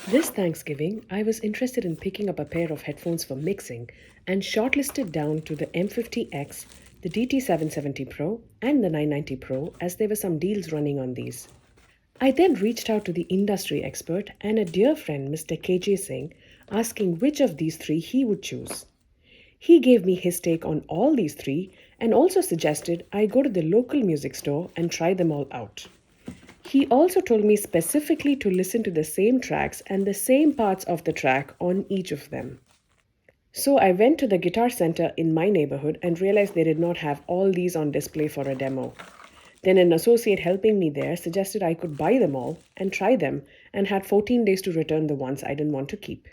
This Thanksgiving, I was interested in picking up a pair of headphones for mixing and shortlisted down to the M50X, the DT770 Pro, and the 990 Pro as there were some deals running on these. I then reached out to the industry expert and a dear friend, Mr. KJ Singh, asking which of these three he would choose. He gave me his take on all these three and also suggested I go to the local music store and try them all out. He also told me specifically to listen to the same tracks and the same parts of the track on each of them. So I went to the guitar center in my neighborhood and realized they did not have all these on display for a demo. Then an associate helping me there suggested I could buy them all and try them and had 14 days to return the ones I didn't want to keep.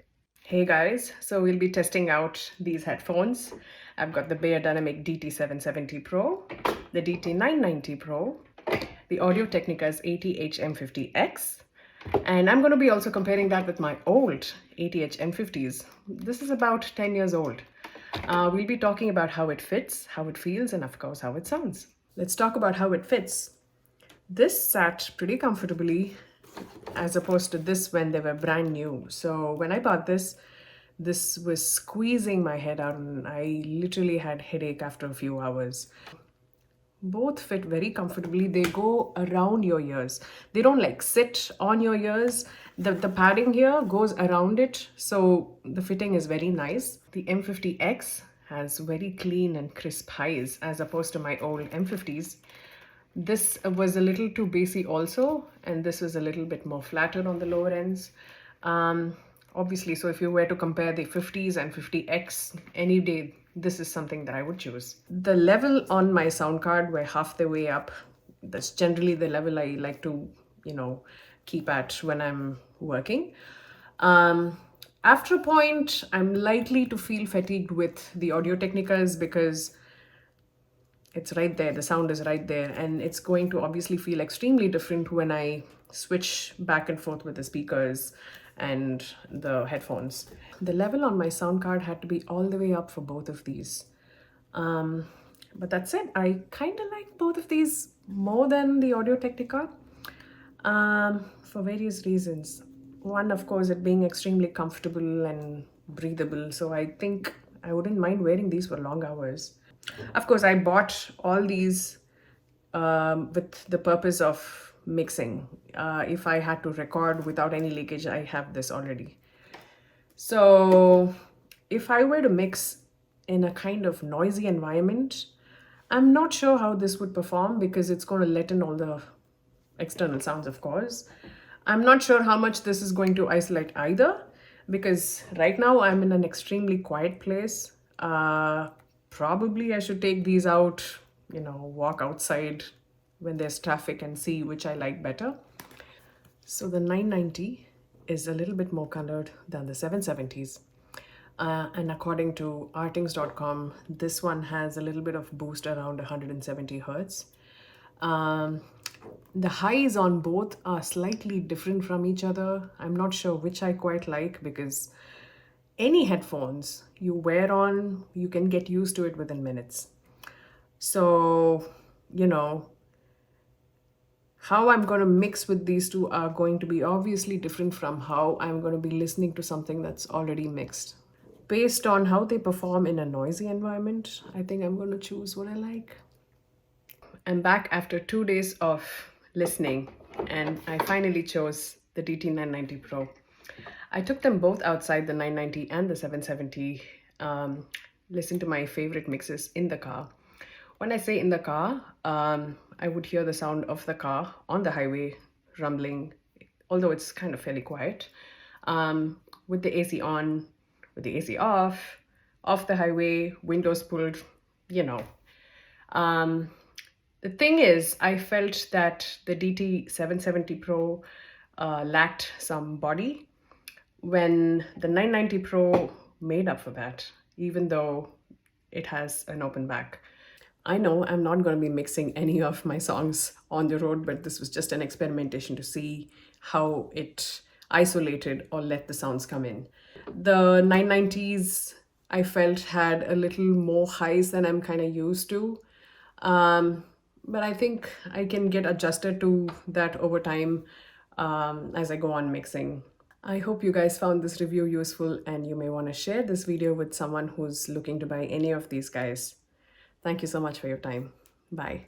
Hey guys, so we'll be testing out these headphones. I've got the Dynamic DT770 Pro, the DT990 Pro, the Audio Technica's ATH M50X, and I'm going to be also comparing that with my old ATH M50s. This is about 10 years old. We'll be talking about how it fits, how it feels, and of course how it sounds. Let's talk about how it fits. This sat pretty comfortably as opposed to this when they were brand new. So when I bought this was squeezing my head out and I literally had headache after a few hours. Both fit very comfortably. They go around your ears. They don't like sit on your ears. The padding here goes around it, so the fitting is very nice. The M50X has very clean and crisp highs as opposed to my old M50s. This was a little too bassy also, and this was a little bit more flatter on the lower ends. Obviously, so if you were to compare the 50s and 50X any day, this is something that I would choose. The level on my sound card were half the way up. That's generally the level I like to, keep at when I'm working. After a point, I'm likely to feel fatigued with the Audio Technicas because it's right there, the sound is right there, and it's going to obviously feel extremely different when I switch back and forth with the speakers and the headphones. The level on my sound card had to be all the way up for both of these. But that's it. I kind of like both of these more than the Audio Technica for various reasons. One, of course, it being extremely comfortable and breathable, so I think I wouldn't mind wearing these for long hours. Of course, I bought all these with the purpose of mixing. If I had to record without any leakage, I have this already. So if I were to mix in a kind of noisy environment, I'm not sure how this would perform because it's going to let in all the external sounds, of course. I'm not sure how much this is going to isolate either because right now I'm in an extremely quiet place. Probably I should take these out, walk outside when there's traffic and see which I like better. So the 990 is a little bit more colored than the 770s. And according to artings.com, this one has a little bit of boost around 170 hertz. The highs on both are slightly different from each other. I'm not sure which I quite like because any headphones you wear on, you can get used to it within minutes. So, how I'm going to mix with these two are going to be obviously different from how I'm going to be listening to something that's already mixed. Based on how they perform in a noisy environment, I think I'm going to choose what I like. I'm back after 2 days of listening and I finally chose the DT990 Pro. I took them both outside, the 990 and the 770, listened to my favorite mixes in the car. When I say in the car, I would hear the sound of the car on the highway rumbling, although it's kind of fairly quiet, with the AC on, with the AC off the highway, windows pulled, The thing is, I felt that the DT770 Pro lacked some body when the 990 Pro made up for that, even though it has an open back. I know I'm not going to be mixing any of my songs on the road, but this was just an experimentation to see how it isolated or let the sounds come in. The 990s I felt had a little more highs than I'm kind of used to. But I think I can get adjusted to that over time as I go on mixing. I hope you guys found this review useful and you may want to share this video with someone who's looking to buy any of these guys. Thank you so much for your time. Bye.